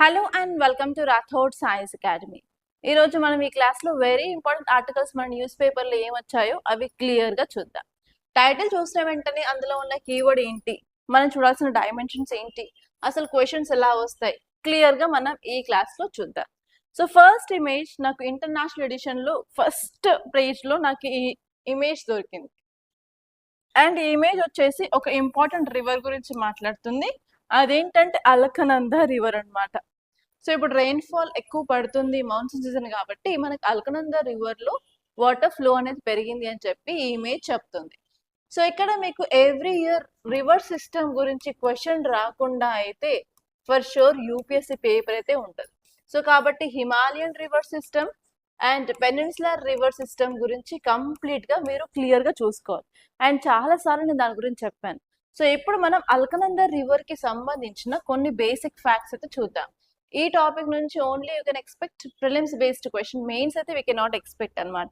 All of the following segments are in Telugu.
Hello and welcome to Rathod science academy. ఈరోజు మనం ఈ క్లాస్లో వెరీ ఇంపార్టెంట్ ఆర్టికల్స్ మన న్యూస్ పేపర్లో ఏమొచ్చాయో అవి క్లియర్గా చూద్దాం. టైటిల్ చూసిన వెంటనే అందులో ఉన్న కీవర్డ్ ఏంటి, మనం చూడాల్సిన డైమెన్షన్స్ ఏంటి, అసలు క్వశ్చన్స్ ఎలా వస్తాయి క్లియర్గా మనం ఈ క్లాస్లో చూద్దాం. సో ఫస్ట్ ఇమేజ్ నాకు ఇంటర్నేషనల్ ఎడిషన్లో ఫస్ట్ పేజ్లో నాకు ఈ ఇమేజ్ దొరికింది. అండ్ ఈ ఇమేజ్ వచ్చేసి ఒక ఇంపార్టెంట్ రివర్ గురించి మాట్లాడుతుంది. అదేంటంటే అలకనంద రివర్ అన్నమాట. సో ఇప్పుడు రెయిన్ఫాల్ ఎక్కువ పడుతుంది, మాన్సూన్ సీజన్ కాబట్టి మనకి అలకనంద రివర్లో వాటర్ ఫ్లో అనేది పెరిగింది అని చెప్పి ఈ ఇమేజ్ చెప్తుంది. సో ఇక్కడ మీకు ఎవ్రీ ఇయర్ రివర్ సిస్టమ్ గురించి క్వశ్చన్ రాకుండా అయితే ఫర్ షూర్ యూపీఎస్సీ పేపర్ అయితే ఉంటుంది. సో కాబట్టి Himalayan river system and peninsular river system గురించి కంప్లీట్గా మీరు క్లియర్గా చూసుకోవాలి. అండ్ చాలాసార్లు నేను దాని గురించి చెప్పాను. సో ఇప్పుడు మనం అలకనంద రివర్కి సంబంధించిన కొన్ని బేసిక్ ఫ్యాక్ట్స్ అయితే చూద్దాం. ఈ టాపిక్ నుంచి only you can expect prelims based question, mains అయితే వీ కెన్ నాట్ ఎక్స్పెక్ట్ అనమాట.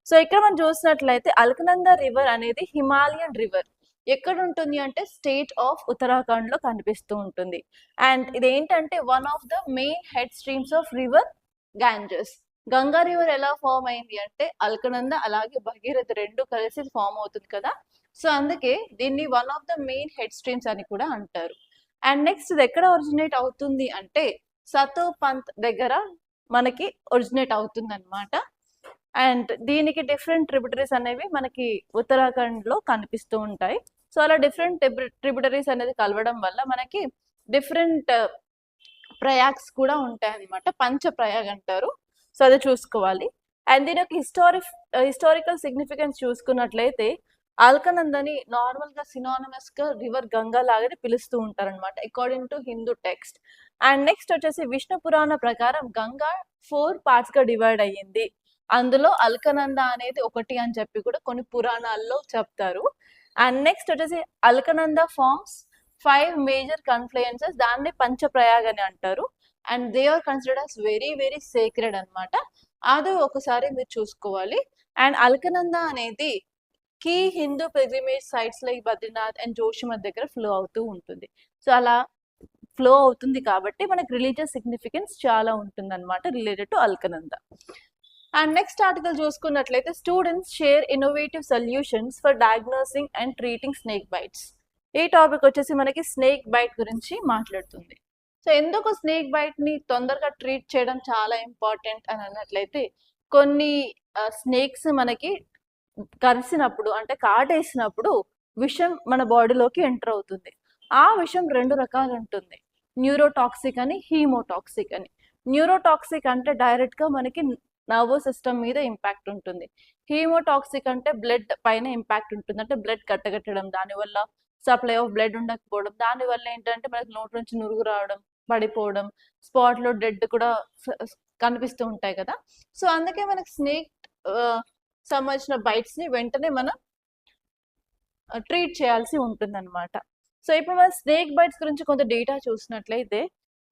సో ఇక్కడ మనం చూసినట్లయితే అలకనంద రివర్ అనేది హిమాలయన్ రివర్. ఎక్కడ ఉంటుంది అంటే స్టేట్ ఆఫ్ ఉత్తరాఖండ్ లో కనిపిస్తూ ఉంటుంది. అండ్ ఇదేంటంటే one of the main head streams of river Ganges. Ganga river ఎలా ఫామ్ అయింది అంటే అల్కనంద అలాగే భగీరథ రెండు కలిసి ఫామ్ అవుతుంది కదా. సో అందుకే దీన్ని one of the main head streams అని కూడా అంటారు. అండ్ నెక్స్ట్ ఇది ఎక్కడ ఒరిజినేట్ అవుతుంది అంటే సతోపంత్ దగ్గర మనకి ఒరిజినేట్ అవుతుంది అనమాట. అండ్ దీనికి డిఫరెంట్ ట్రిబ్యూటరీస్ అనేవి మనకి ఉత్తరాఖండ్ లో కనిపిస్తూ ఉంటాయి. సో అలా డిఫరెంట్ ట్రిబ్యూటరీస్ అనేది కలవడం వల్ల మనకి డిఫరెంట్ ప్రయాగ్స్ కూడా ఉంటాయి అనమాట. పంచ ప్రయాగ్ అంటారు. సో అది చూసుకోవాలి. అండ్ దీని యొక్క హిస్టారికల్ సిగ్నిఫికెన్స్ చూసుకున్నట్లయితే అల్కనందని నార్మల్ గా సినానిమస్ గా రివర్ గంగా లాగానే పిలుస్తూ ఉంటారనమాట according to Hindu text. And next వచ్చేసి విష్ణు పురాణ ప్రకారం గంగా 4 పార్ట్స్ గా డివైడ్ అయ్యింది. అందులో అల్కనంద అనేది ఒకటి అని చెప్పి కూడా కొన్ని పురాణాల్లో చెప్తారు. అండ్ నెక్స్ట్ వచ్చేసి అల్కనంద ఫార్మ్స్ 5 మేజర్ కన్ఫ్లుయెన్సెస్, దాన్ని పంచప్రయాగ్ అని అంటారు. And they are considered as very very sacred అనమాట. అది ఒకసారి మీరు చూసుకోవాలి. అండ్ అల్కనంద అనేది key Hindu pilgrimage sites like Badrinath and Joshimath దగ్గర ఫ్లో అవుతూ ఉంటుంది. సో అలా ఫ్లో అవుతుంది కాబట్టి మనకి రిలీజియస్ సిగ్నిఫికెన్స్ చాలా ఉంటుంది అనమాట related to Alaknanda. And next article చూసుకున్నట్లయితే students share innovative solutions for diagnosing and treating snake bites. ఈ టాపిక్ వచ్చేసి మనకి స్నేక్ బైట్ గురించి మాట్లాడుతుంది. సో ఎందుకు స్నేక్ బైట్ ని తొందరగా ట్రీట్ చేయడం చాలా ఇంపార్టెంట్ అని అన్నట్లయితే కొన్ని స్నేక్స్ మనకి కరిసినప్పుడు అంటే కాటేసినప్పుడు విషం మన బాడీలోకి ఎంటర్ అవుతుంది. ఆ విషం 2 రకాలు ఉంటుంది, న్యూరోటాక్సిక్ అని, హీమోటాక్సిక్ అని. న్యూరోటాక్సిక్ అంటే డైరెక్ట్ గా మనకి నర్వస్ సిస్టమ్ మీద ఇంపాక్ట్ ఉంటుంది. హీమోటాక్సిక్ అంటే బ్లడ్ పైన ఇంపాక్ట్ ఉంటుంది, అంటే బ్లడ్ కట్టగట్టడం, దానివల్ల సప్లై ఆఫ్ బ్లడ్ ఉండకపోవడం, దానివల్ల ఏంటంటే మనకి నోటి నుంచి నురుగు రావడం, పడిపోవడం, స్పాట్ లో డెడ్ కూడా కనిపిస్తూ ఉంటాయి కదా. సో అందుకే మనకి స్నేక్ సంబంధించిన బైట్స్ ని వెంటనే మనం ట్రీట్ చేయాల్సి ఉంటుంది అనమాట. సో ఇప్పుడు మనం స్నేక్ బైట్స్ గురించి కొంత డేటా చూసినట్లయితే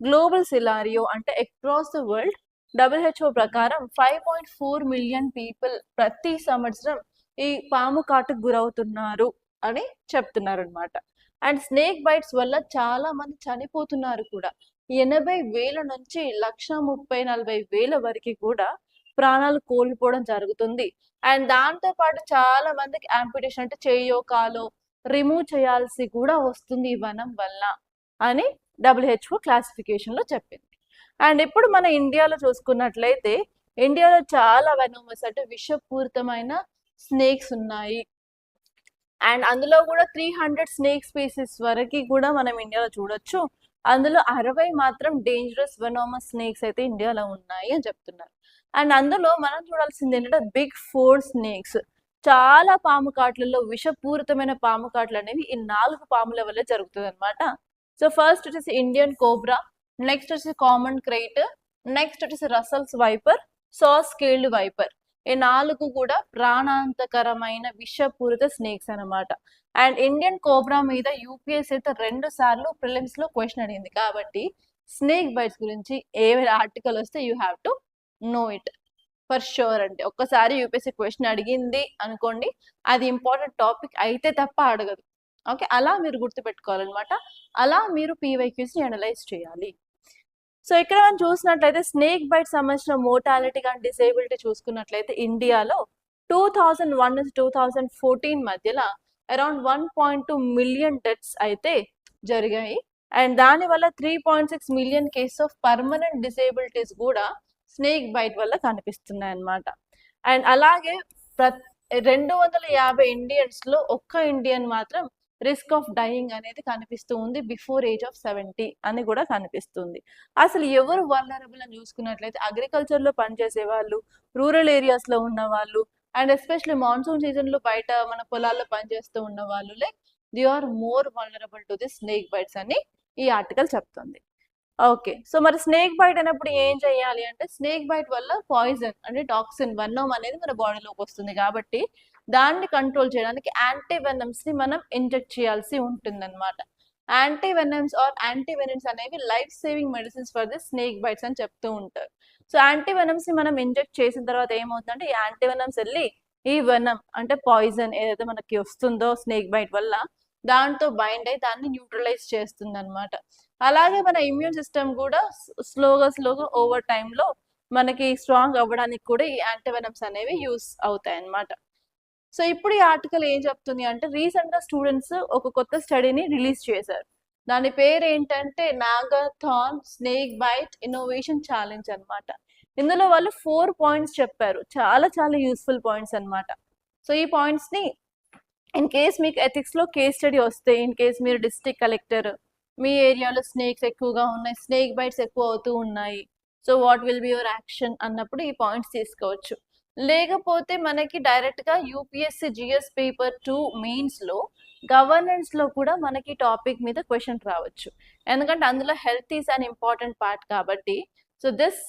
గ్లోబల్ సినారియో అంటే అక్రాస్ ద వరల్డ్ WHO ప్రకారం 5.4 మిలియన్ పీపుల్ ప్రతి సంవత్సరం ఈ పాము కాటుకు గురవుతున్నారు అని చెప్తున్నారు అనమాట. అండ్ స్నేక్ బైట్స్ వల్ల చాలా మంది చనిపోతున్నారు కూడా. 80,000 నుంచి 1,30,40,000 వరకు కూడా ప్రాణాలు కోల్పోవడం జరుగుతుంది. అండ్ దాంతో పాటు చాలా మందికి యాంపిటేషన్ అంటే చెయ్యో కాలో రిమూవ్ చేయాల్సి కూడా వస్తుంది ఈ వనం వల్ల అని WHO క్లాసిఫికేషన్ లో చెప్పింది. అండ్ ఇప్పుడు మన ఇండియాలో చూసుకున్నట్లయితే ఇండియాలో చాలా వెనోమస్ అంటే విషపూరితమైన స్నేక్స్ ఉన్నాయి. అండ్ అందులో కూడా 300 స్నేక్ స్పీసీస్ వరకు కూడా మనం ఇండియాలో చూడొచ్చు. అందులో 60 మాత్రం డేంజరస్ వెనోమస్ స్నేక్స్ అయితే ఇండియాలో ఉన్నాయి అని చెప్తున్నారు. అండ్ అందులో మనం చూడాల్సింది ఏంటంటే బిగ్ 4 స్నేక్స్. చాలా పాము కాట్లలో విషపూరితమైన పాము కాట్లు అనేవి ఈ 4 పాముల వల్ల జరుగుతుంది అనమాట. సో ఫస్ట్ వచ్చేసి ఇండియన్ కోబ్రా, నెక్స్ట్ వచ్చేసి కామన్ క్రైట్, నెక్స్ట్ వచ్చేసి Russell's viper, saw scaled viper. ఈ 4 కూడా ప్రాణాంతకరమైన విషపూరిత స్నేక్స్ అనమాట. అండ్ ఇండియన్ కోబ్రా మీద యూపీఎస్ అయితే 2 సార్లు ప్రిలిమ్స్ లో క్వశ్చన్ అడిగింది. కాబట్టి స్నేక్ బైట్స్ గురించి ఏమైనా ఆర్టికల్ వస్తే you have to know it for sure. అంటే ఒక్కసారి యూపీఎస్సీ క్వశ్చన్ అడిగింది అనుకోండి, అది ఇంపార్టెంట్ టాపిక్ అయితే తప్ప అడగదు. ఓకే, అలా మీరు గుర్తుపెట్టుకోవాలన్నమాట. అలా మీరు పీవైక్యూస్ ని అనలైజ్ చేయాలి. సో ఇక్కడ మనం చూసినట్లయితే స్నేక్ బైట్ సంబంధించిన మోర్టాలిటీ అండ్ డిసేబిలిటీ చూసుకున్నట్లయితే ఇండియాలో 2001 నుంచి 2014 మధ్యలో అరౌండ్ 1.2 మిలియన్ డెత్స్ అయితే జరిగాయి. అండ్ దానివల్ల 3.6 million cases of permanent disabilities కూడా స్నేక్ బైట్ వల్ల కనిపిస్తున్నాయి అన్నమాట. అండ్ అలాగే 250 ఇండియన్స్ లో ఒక్క ఇండియన్ మాత్రం రిస్క్ ఆఫ్ డైయింగ్ అనేది కనిపిస్తూ ఉంది బిఫోర్ ఏజ్ ఆఫ్ 70 అని కూడా కనిపిస్తుంది. అసలు ఎవరు వల్నరబుల్ అని చూసుకున్నట్లయితే అగ్రికల్చర్ లో పనిచేసే వాళ్ళు, రూరల్ ఏరియాస్ లో ఉన్న వాళ్ళు, అండ్ ఎస్పెషల్లీ మాన్సూన్ సీజన్ లో బయట మన పొలాల్లో పనిచేస్తూ ఉన్న వాళ్ళు, like they are more vulnerable to the snake bites అని ఈ ఆర్టికల్ చెప్తుంది. ఓకే, సో మరి స్నేక్ బైట్ అయినప్పుడు ఏం చేయాలి అంటే, స్నేక్ బైట్ వల్ల పాయిజన్ అంటే టాక్సిన్ వెనమ్ అనేది మన బాడీలోకి వస్తుంది కాబట్టి దాన్ని కంట్రోల్ చేయడానికి యాంటీ వెనమ్స్ ని మనం ఇంజెక్ట్ చేయాల్సి ఉంటుంది అనమాట. యాంటీ వెనమ్స్ ఆర్ యాంటీ వెనమ్స్ అనేవి life saving medicines for the snake bites అని చెప్తూ ఉంటారు. సో యాంటీ వెనమ్స్ ని మనం ఇంజెక్ట్ చేసిన తర్వాత ఏమవుతుందంటే, ఈ యాంటీ వెనమ్స్ వెళ్ళి ఈ వెనమ్ అంటే పాయిజన్ ఏదైతే మనకి వస్తుందో స్నేక్ బైట్ వల్ల దాంతో బైండ్ అయి దాన్ని న్యూట్రలైజ్ చేస్తుంది అనమాట. అలాగే మన ఇమ్యూన్ సిస్టమ్ కూడా స్లోగా ఓవర్ టైంలో మనకి స్ట్రాంగ్ అవ్వడానికి కూడా ఈ యాంటీవెనమ్స్ అనేవి యూస్ అవుతాయి అన్నమాట. సో ఇప్పుడు ఈ ఆర్టికల్ ఏం చెప్తుంది అంటే, రీసెంట్ గా స్టూడెంట్స్ ఒక కొత్త స్టడీని రిలీజ్ చేశారు. దాని పేరు ఏంటంటే నాగాథాన్ స్నేక్ బైట్ ఇన్నోవేషన్ ఛాలెంజ్ అన్నమాట. ఇందులో వాళ్ళు 4 పాయింట్స్ చెప్పారు, చాలా యూస్ఫుల్ పాయింట్స్ అన్నమాట. సో ఈ పాయింట్స్ ని ఇన్ కేస్ మీకు ఎథిక్స్ లో కేస్ స్టడీ వస్తే, ఇన్ కేస్ మీరు డిస్ట్రిక్ట్ కలెక్టర్, మీ ఏరియాలో స్నేక్స్ ఎక్కువగా ఉన్నాయి, స్నేక్ బైట్స్ ఎక్కువ అవుతూ ఉన్నాయి, so what will be your action అన్నప్పుడు ఈ పాయింట్స్ తీసుకోవచ్చు. లేకపోతే మనకి డైరెక్ట్ గా యూపీఎస్సీ జిఎస్ పేపర్ 2 మెయిన్స్ లో గవర్నెన్స్ లో కూడా మనకి టాపిక్ మీద క్వశ్చన్ రావచ్చు, ఎందుకంటే అందులో health is an important part కాబట్టి. సో దిస్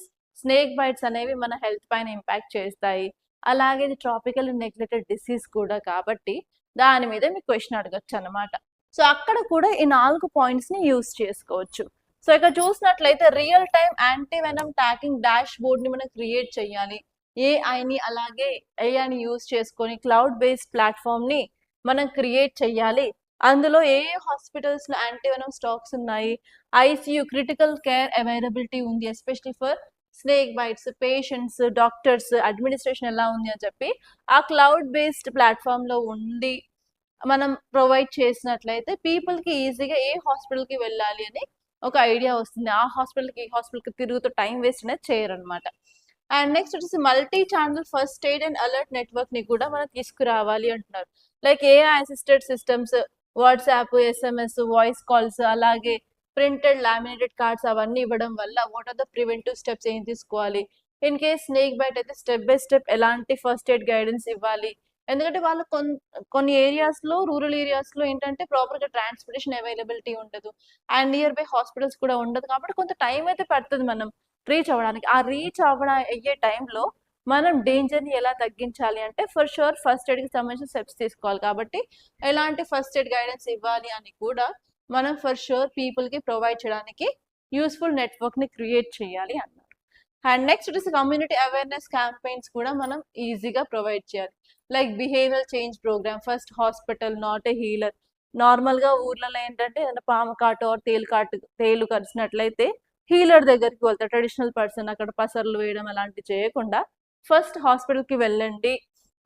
స్నేక్ బైట్స్ అనేవి మన హెల్త్ పైన ఇంపాక్ట్ చేస్తాయి, అలాగే ఇది ట్రాపికల్ నెగ్లెక్టెడ్ డిసీజ్ కూడా కాబట్టి దాని మీద మీకు క్వశ్చన్ అడగచ్చు అనమాట. సో అక్కడ కూడా ఈ 4 పాయింట్స్ ని యూజ్ చేసుకోవచ్చు. సో ఇక్కడ చూసినట్లయితే real time anti venom tracking dash board ని మనం క్రియేట్ చేయాలి. ఏఐని అలాగే ఏఐని యూజ్ చేసుకొని క్లౌడ్ బేస్డ్ ప్లాట్ఫామ్ ని మనం క్రియేట్ చేయాలి. అందులో ఏ హాస్పిటల్స్ లో యాంటీ వెనమ్ స్టాక్స్ ఉన్నాయి, ఐసియు క్రిటికల్ కేర్ అవైలబిలిటీ ఉంది especially for snake bytes, patients, doctors, administration ఎలా ఉంది అని చెప్పి ఆ క్లౌడ్ బేస్డ్ ప్లాట్ఫామ్ లో ఉండి మనం ప్రొవైడ్ చేసినట్లయితే పీపుల్ కి ఈజీగా ఏ హాస్పిటల్ కి వెళ్ళాలి అని ఒక ఐడియా వస్తుంది. ఆ హాస్పిటల్కి ఈ హాస్పిటల్కి తిరుగుతూ టైం వేస్ట్ అనేది చేయరు అనమాట. అండ్ నెక్స్ట్ వచ్చేసి multi channel first aid and alert network ని కూడా మనం తీసుకురావాలి అంటున్నారు. Like AI assisted systems, WhatsApp, SMS, voice calls, అలాగే ప్రింటెడ్ లామినేటెడ్ కార్డ్స్ అవన్నీ ఇవ్వడం వల్ల what are the preventive steps ఏం తీసుకోవాలి, ఇన్ కేస్ స్నేక్ బైట్ అయితే స్టెప్ బై స్టెప్ ఎలాంటి ఫస్ట్ ఎయిడ్ గైడెన్స్ ఇవ్వాలి. ఎందుకంటే వాళ్ళు కొన్ని ఏరియాస్ లో, రూరల్ ఏరియాస్ లో ఏంటంటే ప్రాపర్ గా ట్రాన్స్పోర్టేషన్ అవైలబిలిటీ ఉండదు, అండ్ నియర్ బై హాస్పిటల్స్ కూడా ఉండదు కాబట్టి కొంత టైం అయితే పడుతుంది మనం రీచ్ అవ్వడానికి. ఆ రీచ్ అయ్యే టైంలో మనం డేంజర్ ని ఎలా తగ్గించాలి అంటే ఫర్ షూర్ ఫస్ట్ ఎయిడ్ కి సంబంధించిన స్టెప్స్ తీసుకోవాలి. కాబట్టి ఎలాంటి ఫస్ట్ ఎయిడ్ గైడెన్స్ ఇవ్వాలి అని కూడా మనం ఫర్ షూర్ పీపుల్ కి ప్రొవైడ్ చేయడానికి యూస్ఫుల్ నెట్వర్క్ ని క్రియేట్ చేయాలి అన్నారు. అండ్ నెక్స్ట్ వచ్చేసి కమ్యూనిటీ అవేర్నెస్ క్యాంపెయిన్స్ కూడా మనం ఈజీగా ప్రొవైడ్ చేయాలి. Like behaviour change programme, first hospital not a healer. Normal గా ఊర్లలో ఏంటంటే ఏదైనా పాము కాటు ఆర్ తేలు కరిచినట్లయితే హీలర్ దగ్గరికి వెళ్తారు, ట్రెడిషనల్ పర్సన్, అక్కడ పసర్లు వేయడం అలాంటివి చేయకుండా ఫస్ట్ హాస్పిటల్ కి వెళ్ళండి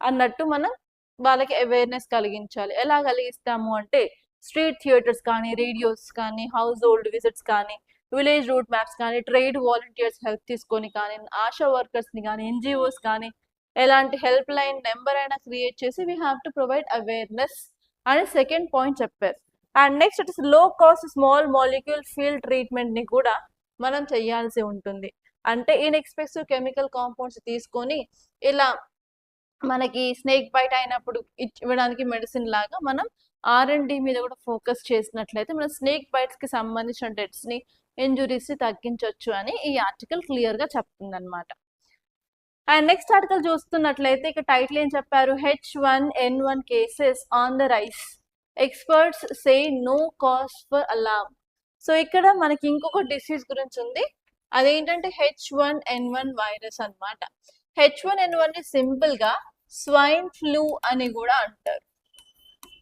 అన్నట్టు మనం వాళ్ళకి అవేర్నెస్ కలిగించాలి. ఎలా కలిగిస్తాము అంటే స్ట్రీట్ థియేటర్స్ కానీ, రేడియోస్ కానీ, హౌస్ హోల్డ్ విజిట్స్ కానీ, విలేజ్ రూట్ మ్యాప్స్ కానీ, ట్రేడ్ వాలంటీర్స్ హెల్ప్ తీసుకొని కానీ, ఆశా వర్కర్స్ ని కానీ, ఎన్జిఓస్ కానీ ఎలాంటి హెల్ప్ లైన్ నెంబర్ అయినా క్రియేట్ చేసి we have to provide awareness అని సెకండ్ పాయింట్ చెప్పారు. And next it is low cost small molecule field treatment ని కూడా మనం చేయాల్సి ఉంటుంది. అంటే ఇన్ఎక్స్పెన్సివ్ కెమికల్ కాంపౌండ్స్ తీసుకొని ఇలా మనకి స్నేక్ బైట్ అయినప్పుడు ఇవ్వడానికి మెడిసిన్ లాగా మనం R&D మీద కూడా ఫోకస్ చేసినట్లయితే మన స్నేక్ బైట్స్ కి సంబంధించిన డెత్స్ ని, ఇంజురీస్ ని తగ్గించవచ్చు అని ఈ ఆర్టికల్ క్లియర్ గా చెప్తుంది అనమాట. అండ్ నెక్స్ట్ ఆర్టికల్ చూస్తున్నట్లయితే ఇక టైటిల్ ఏం చెప్పారు, H1N1 cases on the rise, experts say no cause for alarm. So ఇక్కడ మనకి ఇంకొక డిసీజ్ గురించి ఉంది, అదేంటంటే H1N1 వైరస్ అనమాట. H1N1 ని సింపుల్ గా స్వైన్ ఫ్లూ అని కూడా అంటారు.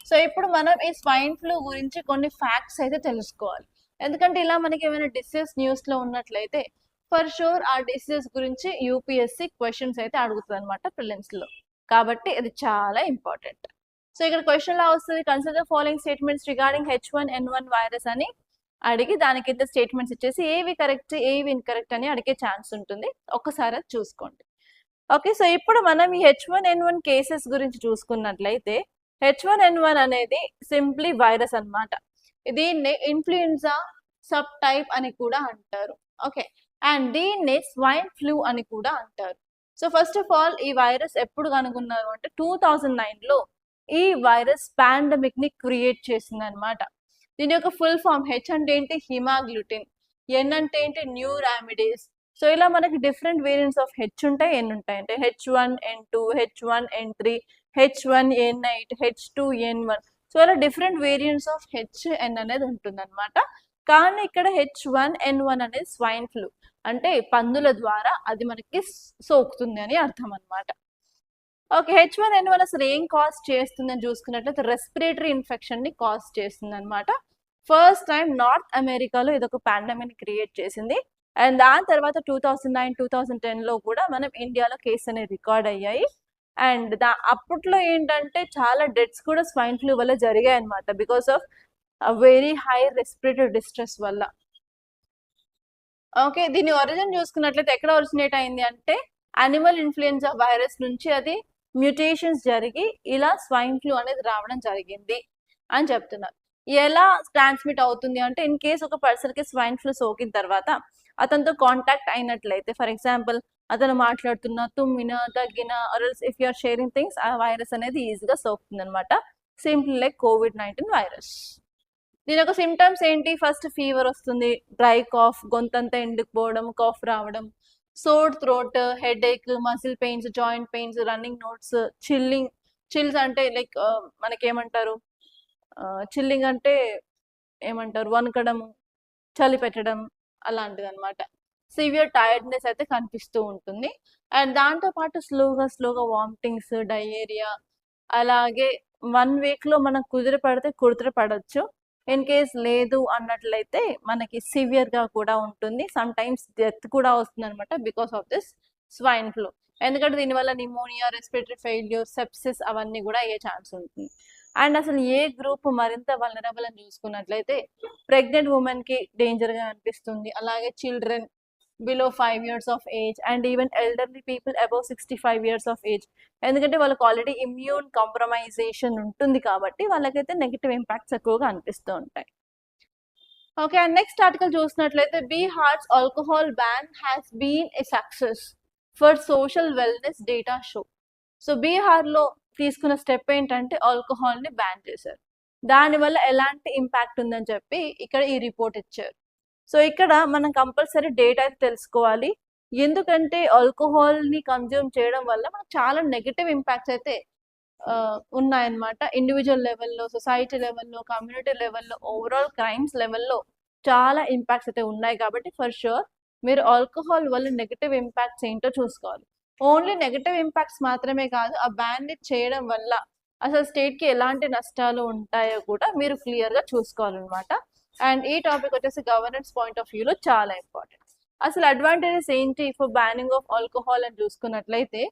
సో ఇప్పుడు మనం ఈ స్వైన్ ఫ్లూ గురించి కొన్ని ఫ్యాక్ట్స్ అయితే తెలుసుకోవాలి. ఎందుకంటే ఇలా మనకి ఏమైనా డిసీజ్ న్యూస్లో ఉన్నట్లయితే ఫర్ షూర్ ఆ డిసీజ్ గురించి యూపీఎస్సి క్వశ్చన్స్ అయితే అడుగుతుంది అనమాట ప్రిలిమ్స్లో. కాబట్టి ఇది చాలా ఇంపార్టెంట్. సో ఇక్కడ క్వశ్చన్ లా వస్తుంది, consider following statements regarding H1N1 virus అని అడిగి దానికైతే స్టేట్మెంట్స్ ఇచ్చేసి ఏవి కరెక్ట్ ఏవి ఇన్కరెక్ట్ అని అడిగే ఛాన్స్ ఉంటుంది. ఒక్కసారి అది చూసుకోండి. ఓకే, సో ఇప్పుడు మనం ఈ H1N1 కేసెస్ గురించి చూసుకున్నట్లయితే H1N1 అనేది సింప్లీ వైరస్ అన్నమాట. దీన్ని ఇన్ఫ్లుయెన్జా సబ్ టైప్ అని కూడా అంటారు. ఓకే, అండ్ దీన్ని స్వైన్ ఫ్లూ అని కూడా అంటారు. సో ఫస్ట్ ఆఫ్ ఆల్ ఈ వైరస్ ఎప్పుడు కనుగొన్నారు అంటే 2009లో ఈ వైరస్ పాండమిక్ ని క్రియేట్ చేసింది అనమాట. దీని యొక్క ఫుల్ ఫామ్ హెచ్ అంటే ఏంటి హిమాగ్లుటిన్, ఎన్ అంటే ఏంటి న్యూరామిడేస్. సో ఇలా మనకి డిఫరెంట్ వేరియంట్స్ ఆఫ్ హెచ్ ఉంటాయి, ఎన్ ఉంటాయి. అంటే H1N2, H1N3, H1N8, H2N1. So అలా డిఫరెంట్ వేరియంట్స్ ఆఫ్ HN అనేది ఉంటుంది అనమాట. కానీ ఇక్కడ H1N1 అనేది స్వైన్ ఫ్లూ, అంటే పందుల ద్వారా అది మనకి సోకుతుంది అని అర్థం అనమాట. ఓకే, H1N1 అసలు ఏం కాజ్ చేస్తుందని చూసుకున్నట్లయితే రెస్పిరేటరీ ఇన్ఫెక్షన్ ని కాజ్ చేస్తుంది అనమాట. ఫస్ట్ టైం నార్త్ అమెరికాలో ఇది ఒక పాండమిక్ క్రియేట్ చేసింది. అండ్ దాని తర్వాత 2009, 2010లో కూడా మనం ఇండియాలో కేసు అనేది రికార్డ్ అయ్యాయి. అండ్ అప్పట్లో ఏంటంటే చాలా డెత్స్ కూడా స్వైన్ ఫ్లూ వల్ల జరిగాయి అనమాట, because of very high respiratory distress వల్ల. ఓకే, దీని ఒరిజిన్ చూసుకున్నట్లయితే ఎక్కడ ఒరిజినేట్ అయింది అంటే అనిమల్ ఇన్ఫ్లుయెన్జా వైరస్ నుంచి అది మ్యూటేషన్స్ జరిగి ఇలా స్వైన్ ఫ్లూ అనేది రావడం జరిగింది అని చెప్తున్నారు. ఎలా ట్రాన్స్మిట్ అవుతుంది అంటే ఇన్ కేస్ ఒక పర్సన్కి స్వైన్ ఫ్లూ సోకిన తర్వాత అతనితో కాంటాక్ట్ అయినట్లయితే, ఫర్ ఎగ్జాంపుల్ అతను మాట్లాడుతున్నా, తుమ్మినా, దగ్గినా, or else if you're sharing things, ఆ వైరస్ అనేది ఈజీగా సోకుతుంది అనమాట. Simple like COVID-19 virus. దీని యొక్క సిమ్టమ్స్ ఏంటి? ఫస్ట్ ఫీవర్ వస్తుంది, డ్రై కాఫ్, గొంతంతా ఎండుకుపోవడం, కాఫ్ రావడం, sore throat, headache, muscle pains, joint pains, running notes, chills అంటే లైక్ మనకేమంటారు, చిల్లింగ్ అంటే ఏమంటారు, వణకడము, చలి పెట్టడం అలాంటిది అనమాట. సివియర్ టైర్డ్నెస్ అయితే కనిపిస్తూ ఉంటుంది. అండ్ దాంతోపాటు స్లోగా వామిటింగ్స్, డయేరియా, అలాగే 1 వీక్లో మనం కుదిరి పడవచ్చు. ఇన్ కేస్ లేదు అన్నట్లయితే మనకి సివియర్గా కూడా ఉంటుంది, సమ్ టైమ్స్ డెత్ కూడా వస్తుంది అనమాట because of this swine flu. ఎందుకంటే దీనివల్ల నిమోనియా, రెస్పిరేటరీ ఫెయిల్యూర్, సెప్సిస్ అవన్నీ కూడా అయ్యే ఛాన్స్ ఉంటుంది. అండ్ అసలు ఏ గ్రూప్ మరింత వల్నరబుల్ అని చూసుకున్నట్లయితే ప్రెగ్నెంట్ ఉమెన్కి డేంజర్గా అనిపిస్తుంది, అలాగే children below 5 years of age, and even elderly people above 65 years of age. ఎందుకంటే వాళ్ళకి ఆల్రెడీ ఇమ్యూన్ కాంప్రమైజేషన్ ఉంటుంది కాబట్టి వాళ్ళకైతే నెగిటివ్ ఇంపాక్ట్స్ ఎక్కువగా అనిపిస్తూ ఉంటాయి. ఓకే, అండ్ నెక్స్ట్ ఆర్టికల్ చూసినట్లయితే Bihar's alcohol ban has been a success for social wellness data show. So బీహార్లో తీసుకున్న స్టెప్ ఏంటంటే ఆల్కహాల్ని బ్యాన్ చేశారు. దానివల్ల ఎలాంటి ఇంపాక్ట్ ఉందని చెప్పి ఇక్కడ ఈ రిపోర్ట్ ఇచ్చారు. సో ఇక్కడ మనం కంపల్సరీ డేటా అయితే తెలుసుకోవాలి, ఎందుకంటే ఆల్కహాల్ని కన్జ్యూమ్ చేయడం వల్ల మనకు చాలా నెగిటివ్ ఇంపాక్ట్స్ అయితే ఉన్నాయన్నమాట. ఇండివిజువల్ లెవెల్లో, సొసైటీ లెవెల్లో, కమ్యూనిటీ లెవెల్లో, ఓవరాల్ క్రైమ్స్ లెవెల్లో చాలా ఇంపాక్ట్స్ అయితే ఉన్నాయి. కాబట్టి ఫర్ షూర్ మీరు ఆల్కహాల్ వల్ల నెగిటివ్ ఇంపాక్ట్స్ ఏంటో చూసుకోవాలి. ఓన్లీ నెగిటివ్ ఇంపాక్ట్స్ మాత్రమే కాదు, ఆ బ్యాన్ చేయడం వల్ల అసలు స్టేట్కి ఎలాంటి నష్టాలు ఉంటాయో కూడా మీరు క్లియర్గా చూసుకోవాలన్నమాట. అండ్ ఈ టాపిక్ వచ్చేసి గవర్నెన్స్ పాయింట్ ఆఫ్ వ్యూలో చాలా ఇంపార్టెంట్. అసలు అడ్వాంటేజెస్ ఏంటి ఫర్ బ్యానింగ్ ఆఫ్ ఆల్కహాల్ అని చూసుకున్నట్లయితే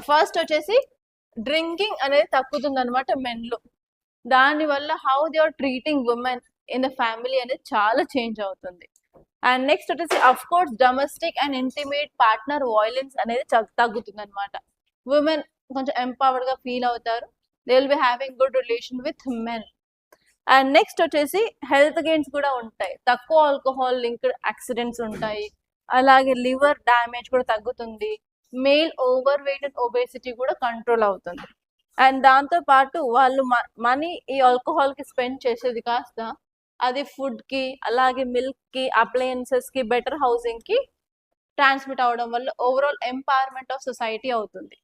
ఫస్ట్ వచ్చేసి డ్రింకింగ్ అనేది తగ్గుతుంది అనమాట మెన్లో. దానివల్ల how they are treating women in the family అనేది చాలా చేంజ్ అవుతుంది. అండ్ నెక్స్ట్ వచ్చేసి of course domestic and intimate partner violence అనేది తగ్గుతుంది అనమాట. ఉమెన్ కొంచెం ఎంపవర్డ్గా ఫీల్ అవుతారు, they will be having good relation with men. And next వచ్చేసి హెల్త్ గెయిన్స్ కూడా ఉంటాయి, తక్కువ ఆల్కహాల్ లింక్డ్ యాక్సిడెంట్స్ ఉంటాయి, అలాగే లివర్ డ్యామేజ్ కూడా తగ్గుతుంది, male over weight and obesity కూడా కంట్రోల్ అవుతుంది. అండ్ దాంతోపాటు వాళ్ళు మనీ ఈ ఆల్కహాల్కి స్పెండ్ చేసేది కాస్త అది ఫుడ్కి, అలాగే మిల్క్కి, అప్లయన్సెస్కి, బెటర్ హౌసింగ్కి ట్రాన్స్మిట్ అవడం వల్ల ఓవరాల్ ఎంపవర్మెంట్ ఆఫ్ సొసైటీ అవుతుంది.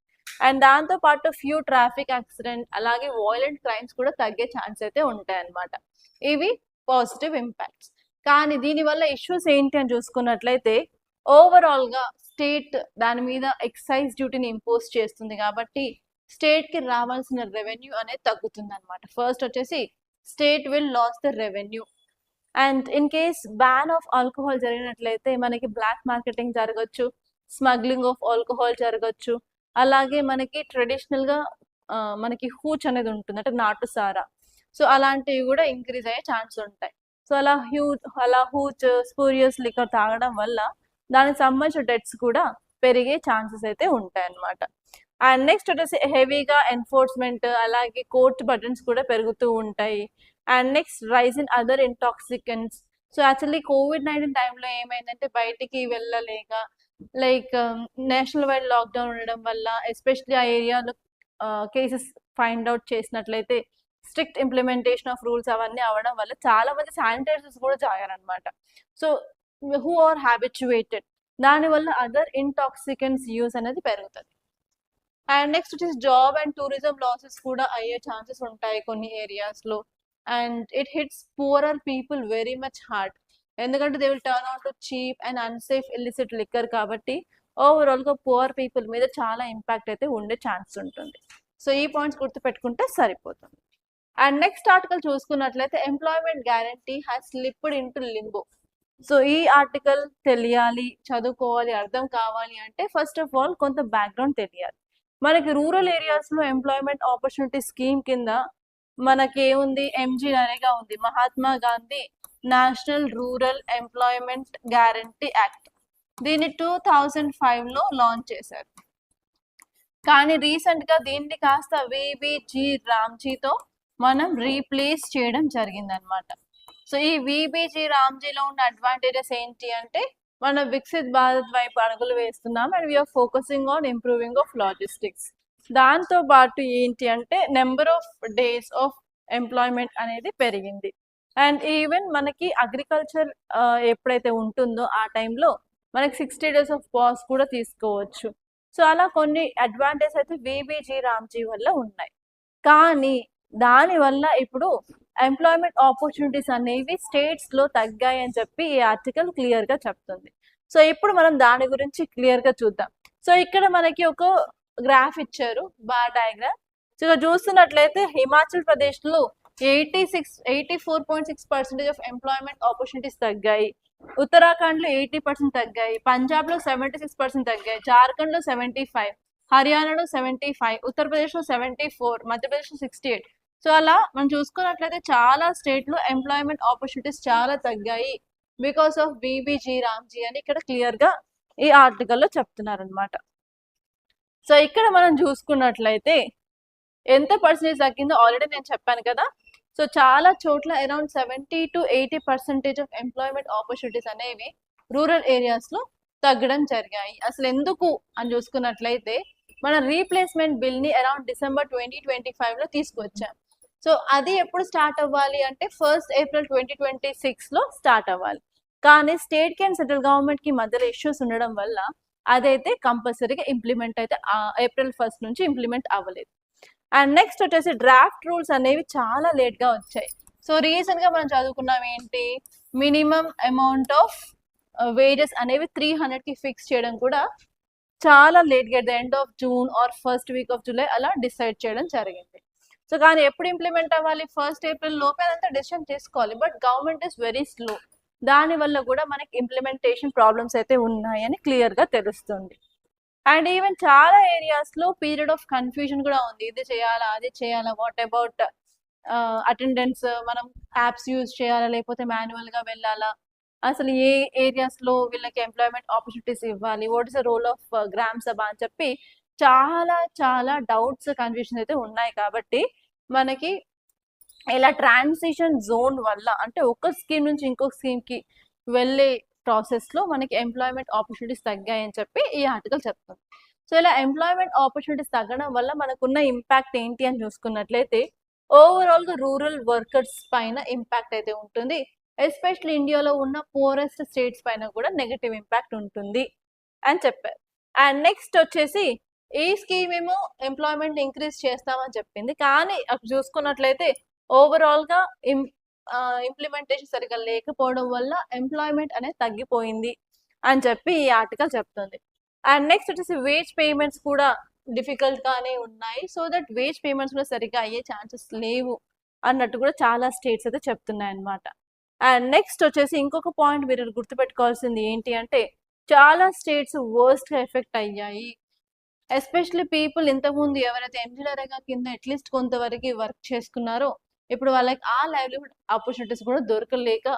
అండ్ దాంతోపాటు ఫ్యూ ట్రాఫిక్ యాక్సిడెంట్, అలాగే వాయిలెంట్ క్రైమ్స్ కూడా తగ్గే ఛాన్స్ అయితే ఉంటాయి అన్నమాట. ఇవి పాజిటివ్ ఇంపాక్ట్స్. కానీ దీనివల్ల ఇష్యూస్ ఏంటి అని చూసుకున్నట్లయితే ఓవరాల్గా స్టేట్ దాని మీద ఎక్సైజ్ డ్యూటీని ఇంపోజ్ చేస్తుంది కాబట్టి స్టేట్కి రావాల్సిన రెవెన్యూ అనేది తగ్గుతుంది అనమాట. ఫస్ట్ వచ్చేసి state will loss the revenue. And in case ban of alcohol జరిగినట్లయితే మనకి బ్లాక్ మార్కెటింగ్ జరగచ్చు, స్మగ్లింగ్ ఆఫ్ ఆల్కహాల్ జరగచ్చు. అలాగే మనకి ట్రెడిషనల్గా మనకి హూచ్ అనేది ఉంటుంది, అంటే నాటు సారా. సో అలాంటివి కూడా ఇంక్రీజ్ అయ్యే ఛాన్స్ ఉంటాయి. సో అలా హూచ్ స్పూరియస్ లిక్కర్ తాగడం వల్ల దానికి సంబంధించిన డెట్స్ కూడా పెరిగే ఛాన్సెస్ అయితే ఉంటాయి అన్నమాట. అండ్ నెక్స్ట్ వచ్చేసి హెవీగా ఎన్ఫోర్స్మెంట్, అలాగే కోర్ట్ బటన్స్ కూడా పెరుగుతూ ఉంటాయి. And next rise in other intoxicants. So actually కోవిడ్-19 టైంలో ఏమైందంటే బయటికి వెళ్ళలేక, లైక్ నేషనల్ వైడ్ లాక్డౌన్ ఉండడం వల్ల, ఎస్పెషల్లీ ఆ ఏరియాలో కేసెస్ ఫైండ్ అవుట్ చేసినట్లయితే స్ట్రిక్ట్ ఇంప్లిమెంటేషన్ ఆఫ్ రూల్స్ అవన్నీ అవ్వడం వల్ల చాలా మంది శానిటైజర్స్ కూడా తాగారనమాట. సో హూ ఆర్ హ్యాబిచ్యువేటెడ్, దానివల్ల అదర్ ఇంటాక్సికెంట్స్ యూస్ అనేది పెరుగుతుంది. అండ్ నెక్స్ట్ వచ్చేసి జాబ్ అండ్ టూరిజం లాసెస్ కూడా అయ్యే ఛాన్సెస్ ఉంటాయి కొన్ని ఏరియాస్లో. And it hits poorer people very much hard, ఎందుకంటే they will turn out to cheap and unsafe illicit liquor. కాబట్టి ఓవరాల్గా పూర్ పీపుల్ మీద చాలా ఇంపాక్ట్ అయితే ఉండే ఛాన్స్ ఉంటుంది. సో ఈ పాయింట్స్ గుర్తుపెట్టుకుంటే సరిపోతుంది. అండ్ నెక్స్ట్ ఆర్టికల్ చూసుకున్నట్లయితే employment guarantee has slipped in to limbo. So ఈ ఆర్టికల్ తెలియాలి, చదువుకోవాలి, అర్థం కావాలి అంటే ఫస్ట్ ఆఫ్ ఆల్ కొంత బ్యాక్గ్రౌండ్ తెలియాలి. మనకి రూరల్ ఏరియాస్లో ఎంప్లాయ్మెంట్ ఆపర్చునిటీ స్కీమ్ కింద మనకి ఏముంది, ఎంజీ నరేగా ఉంది, Mahatma Gandhi national rural employment guarantee act. దీన్ని 2005లో లాంచ్ చేశారు. కానీ రీసెంట్గా దీన్ని కాస్త విబిజి రామ్జీతో మనం రీప్లేస్ చేయడం జరిగిందనమాట. సో ఈ విబిజి రామ్జీలో ఉన్న అడ్వాంటేజెస్ ఏంటి అంటే, మనం వికసిత్ భారత్ వైపు అడుగులు వేస్తున్నాం and we are focusing on improving of logistics. దాంతో పాటు ఏంటి అంటే number of days of employment అనేది పెరిగింది. అండ్ ఈవెన్ మనకి అగ్రికల్చర్ ఎప్పుడైతే ఉంటుందో ఆ టైంలో మనకి 60 డేస్ ఆఫ్ పాస్ కూడా తీసుకోవచ్చు. సో అలా కొన్ని అడ్వాంటేజ్ అయితే విబిజి రామ్జీ వల్ల ఉన్నాయి. కానీ దానివల్ల ఇప్పుడు ఎంప్లాయ్మెంట్ ఆపర్చునిటీస్ అనేవి స్టేట్స్లో తగ్గాయి అని చెప్పి ఈ ఆర్టికల్ క్లియర్గా చెప్తుంది. సో ఇప్పుడు మనం దాని గురించి క్లియర్గా చూద్దాం. సో ఇక్కడ మనకి ఒక గ్రాఫ్ ఇచ్చారు, బార్ డయాగ్రామ్. సో ఇక్కడ చూస్తున్నట్లయితే హిమాచల్ ప్రదేశ్లో 84.6% ఆఫ్ ఎంప్లాయ్మెంట్ ఆపర్చునిటీస్ తగ్గాయి, ఉత్తరాఖండ్లో 80% తగ్గాయి, పంజాబ్లో 76% తగ్గాయి, జార్ఖండ్లో 75, హర్యానాలో 75, ఉత్తరప్రదేశ్లో 74, మధ్యప్రదేశ్లో 68. సో అలా మనం చూసుకున్నట్లయితే చాలా స్టేట్లో ఎంప్లాయ్మెంట్ ఆపర్చునిటీస్ చాలా తగ్గాయి బికాస్ ఆఫ్ విబిజి రామ్జీ అని ఇక్కడ క్లియర్గా ఈ ఆర్టికల్లో చెప్తున్నారు అనమాట. సో ఇక్కడ మనం చూసుకున్నట్లయితే ఎంత పర్సెంటేజ్ తగ్గిందో ఆల్రెడీ నేను చెప్పాను కదా. సో చాలా చోట్ల around 70 to 80% of employment opportunities అనేవి రూరల్ ఏరియాస్లో తగ్గడం జరిగాయి. అసలు ఎందుకు అని చూసుకున్నట్లయితే మన రీప్లేస్మెంట్ బిల్ని అరౌండ్ డిసెంబర్ 2025లో తీసుకొచ్చాం. సో అది ఎప్పుడు స్టార్ట్ అవ్వాలి అంటే 1st April 2026లో స్టార్ట్ అవ్వాలి. కానీ స్టేట్కి అండ్ సెంట్రల్ గవర్నమెంట్కి మధ్యలో ఇష్యూస్ ఉండడం వల్ల అదైతే కంపల్సరీగా ఇంప్లిమెంట్ అయితే April 1st నుంచి ఇంప్లిమెంట్ అవ్వలేదు. అండ్ నెక్స్ట్ వచ్చేసి డ్రాఫ్ట్ రూల్స్ అనేవి చాలా లేట్గా వచ్చాయి. సో రీసెంట్గా మనం చదువుకున్నాం ఏంటి, మినిమం అమౌంట్ ఆఫ్ వేజెస్ అనేవి 300కి ఫిక్స్ చేయడం కూడా చాలా లేట్గా at the end of June or first week off July అలా డిసైడ్ చేయడం జరిగింది. సో కానీ ఎప్పుడు ఇంప్లిమెంట్ అవ్వాలి, 1st April లోపే అదంతా డెసిషన్ చేసుకోవాలి. But government is very slow, దానివల్ల కూడా మనకి ఇంప్లిమెంటేషన్ ప్రాబ్లమ్స్ అయితే ఉన్నాయని క్లియర్గా తెలుస్తుంది. అండ్ ఈవెన్ చాలా ఏరియాస్లో పీరియడ్ ఆఫ్ కన్ఫ్యూజన్ కూడా ఉంది, ఇది చేయాలా అది చేయాలా, వాట్ అబౌట్ అటెండెన్స్, మనం యాప్స్ యూజ్ చేయాలా లేకపోతే మాన్యువల్గా వెళ్ళాలా, అసలు ఏ ఏరియాస్లో వీళ్ళకి ఎంప్లాయ్మెంట్ ఆపర్చునిటీస్ ఇవ్వాలి, what is the role of Gram Sabha అని చెప్పి చాలా చాలా డౌట్స్ కన్ఫ్యూషన్ అయితే ఉన్నాయి. కాబట్టి మనకి ఇలా ట్రాన్సిషన్ జోన్ వల్ల అంటే ఒక స్కీమ్ నుంచి ఇంకొక స్కీమ్కి వెళ్ళే ప్రాసెస్లో మనకి ఎంప్లాయ్మెంట్ ఆపర్చునిటీస్ తగ్గాయి అని చెప్పి ఈ ఆర్టికల్ చెప్తుంది. సో ఇలా ఎంప్లాయ్మెంట్ ఆపర్చునిటీస్ తగ్గడం వల్ల మనకున్న ఇంపాక్ట్ ఏంటి అని చూసుకున్నట్లయితే ఓవరాల్గా రూరల్ వర్కర్స్ పైన ఇంపాక్ట్ అయితే ఉంటుంది. ఎస్పెషల్లీ ఇండియాలో ఉన్న పోరెస్ట్ స్టేట్స్ పైన కూడా నెగటివ్ ఇంపాక్ట్ ఉంటుంది అని చెప్పారు. అండ్ నెక్స్ట్ వచ్చేసి ఈ స్కీమ్ ఏమో ఎంప్లాయ్మెంట్ ఇంక్రీజ్ చేస్తామని చెప్పింది, కానీ అక్కడ చూసుకున్నట్లయితే ఓవరాల్గా ఇంప్లిమెంటేషన్ సరిగా లేకపోవడం వల్ల ఎంప్లాయ్మెంట్ అనేది తగ్గిపోయింది అని చెప్పి ఈ ఆర్టికల్ చెప్తుంది. అండ్ నెక్స్ట్ వచ్చేసి వేజ్ పేమెంట్స్ కూడా డిఫికల్ట్గానే ఉన్నాయి. సో దట్ వేజ్ పేమెంట్స్ కూడా సరిగ్గా అయ్యే ఛాన్సెస్ లేవు అన్నట్టు కూడా చాలా స్టేట్స్ అయితే చెప్తున్నాయి అన్నమాట. అండ్ నెక్స్ట్ వచ్చేసి ఇంకొక పాయింట్ మీరు గుర్తుపెట్టుకోవాల్సింది ఏంటి అంటే చాలా స్టేట్స్ వర్స్ట్ ఎఫెక్ట్ అయ్యాయి. ఎస్పెషల్లీ పీపుల్ ఇంతకుముందు ఎవరైతే ఎంజీనీరింగ్ కింద అట్లీస్ట్ కొంతవరకు వర్క్ చేసుకున్నారో ఇప్పుడు వాళ్ళకి ఆ లైవ్లీహుడ్ ఆపర్చునిటీస్ కూడా దొరకలేక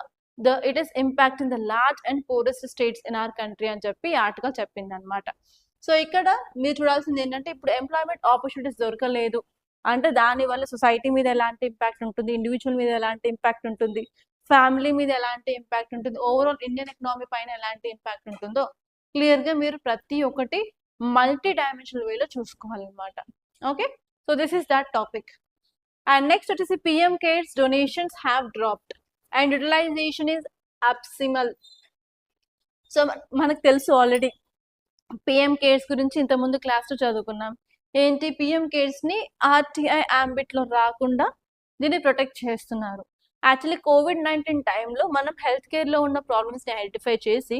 it is impact in the large and poorest states in our country అని చెప్పి ఆర్టికల్ చెప్పింది అనమాట. సో ఇక్కడ మీరు చూడాల్సింది ఏంటంటే ఇప్పుడు ఎంప్లాయ్మెంట్ ఆపర్చునిటీస్ దొరకలేదు అంటే దానివల్ల సొసైటీ మీద ఎలాంటి ఇంపాక్ట్ ఉంటుంది, ఇండివిజువల్ మీద ఎలాంటి ఇంపాక్ట్ ఉంటుంది, ఫ్యామిలీ మీద ఎలాంటి ఇంపాక్ట్ ఉంటుంది, ఓవరాల్ ఇండియన్ ఎకనామీ పైన ఎలాంటి ఇంపాక్ట్ ఉంటుందో క్లియర్గా మీరు ప్రతి ఒక్కటి మల్టీ డైమెన్షనల్ వేలో చూసుకోవాలన్నమాట. Okay, so this is that topic. And next వచ్చేసి PM cares donations have dropped and utilization is abysmal. So మనకు తెలుసు ఆల్రెడీ పిఎం కేర్స్ గురించి ఇంతకుముందు క్లాస్లో చదువుకున్నాం. ఏంటి పిఎం కేర్స్ని ఆర్టీఐ అంబిట్లో రాకుండా దీన్ని ప్రొటెక్ట్ చేస్తున్నారు. యాక్చువల్లీ కోవిడ్-19 టైంలో మనం హెల్త్ కేర్లో ఉన్న ప్రాబ్లమ్స్ని ఐడెంటిఫై చేసి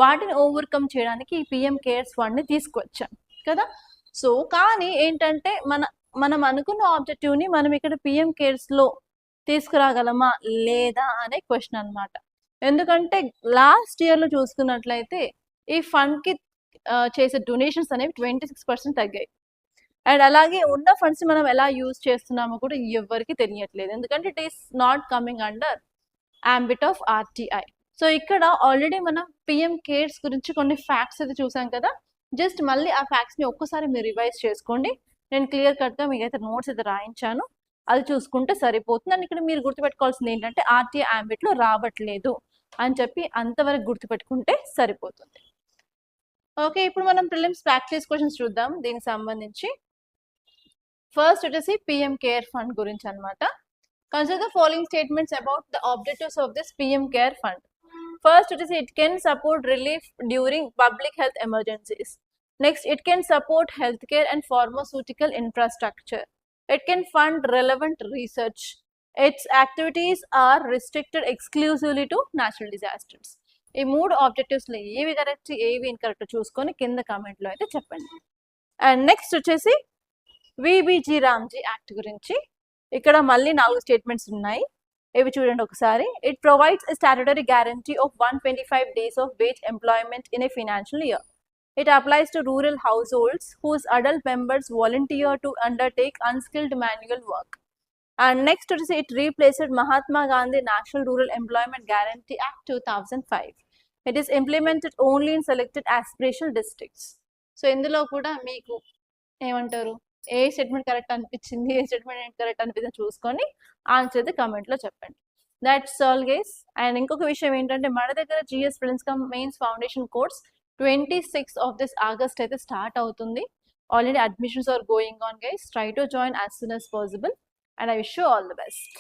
వాటిని ఓవర్కమ్ చేయడానికి ఈ పిఎం కేర్స్ ఫండ్ని తీసుకువచ్చాం కదా. సో కానీ ఏంటంటే మనం అనుకున్న ఆబ్జెక్టివ్ని మనం ఇక్కడ పిఎం కేర్స్లో తీసుకురాగలమా లేదా అనే క్వశ్చన్ అనమాట. ఎందుకంటే లాస్ట్ ఇయర్లో చూసుకున్నట్లయితే ఈ ఫండ్కి చేసే డొనేషన్స్ అనేవి 26% తగ్గాయి. అండ్ అలాగే ఉన్న ఫండ్స్ మనం ఎలా యూజ్ చేస్తున్నామో కూడా ఎవరికి తెలియట్లేదు, ఎందుకంటే it is not coming under ambit of RTI. So ఇక్కడ ఆల్రెడీ మనం పిఎం కేర్స్ గురించి కొన్ని ఫ్యాక్ట్స్ అయితే చూసాం కదా. జస్ట్ మళ్ళీ ఆ ఫ్యాక్ట్స్ని ఒక్కసారి మీరు రివైజ్ చేసుకోండి. నేను క్లియర్ కట్గా మీకైతే నోట్స్ అయితే రాయించాను, అది చూసుకుంటే సరిపోతుంది. అండ్ ఇక్కడ మీరు గుర్తుపెట్టుకోవాల్సింది ఏంటంటే ఆర్టీఐ అంబిట్లో రావట్లేదు అని చెప్పి అంతవరకు గుర్తుపెట్టుకుంటే సరిపోతుంది. ఓకే, ఇప్పుడు మనం ప్రిలిమ్స్ ప్రాక్టీస్ క్వశ్చన్స్ చూద్దాం దీనికి సంబంధించి. ఫస్ట్ వచ్చేసి పిఎం కేర్ ఫండ్ గురించి అనమాట. Consider the following statements about the objectives of this PM care fund. First వచ్చేసి it can support relief during public health emergencies. Next it can support health care and pharmaceutical infrastructure. It can fund relevant research. Its activities are restricted exclusively to natural disasters. ఈ 3 ఆబ్జెక్టివ్స్లో ఏవి కరెక్ట్ ఏవి ఇన్కరెక్ట్ చూసుకొని కింద కామెంట్లో అయితే చెప్పండి. అండ్ నెక్స్ట్ వచ్చేసి విబిజి రామ్జీ యాక్ట్ గురించి. ఇక్కడ మళ్ళీ 4 స్టేట్మెంట్స్ ఉన్నాయి, ఇవి చూడండి ఒకసారి. It provides a statutory guarantee of 125 days of wage employment in a financial year. It applies to rural households whose adult members volunteer to undertake unskilled manual work. And next వచ్చేసి it replaced Mahatma Gandhi National Rural Employment Guarantee Act 2005. It is implemented only in selected aspirational districts. So ఇందులో కూడా మీకు ఏమంటారు, ఏ స్టేట్మెంట్ కరెక్ట్ అనిపించింది, ఏ స్టేట్మెంట్ కరెక్ట్ అనిపించింది చూసుకొని ఆన్సర్ అయితే కమెంట్లో చెప్పండి. That's all guys. అండ్ ఇంకొక విషయం ఏంటంటే మన దగ్గర GS prelims cum mains foundation course 26 of this August అయితే స్టార్ట్ అవుతుంది. Already admissions are going on guys. Try to join as soon as possible and I wish you all the best.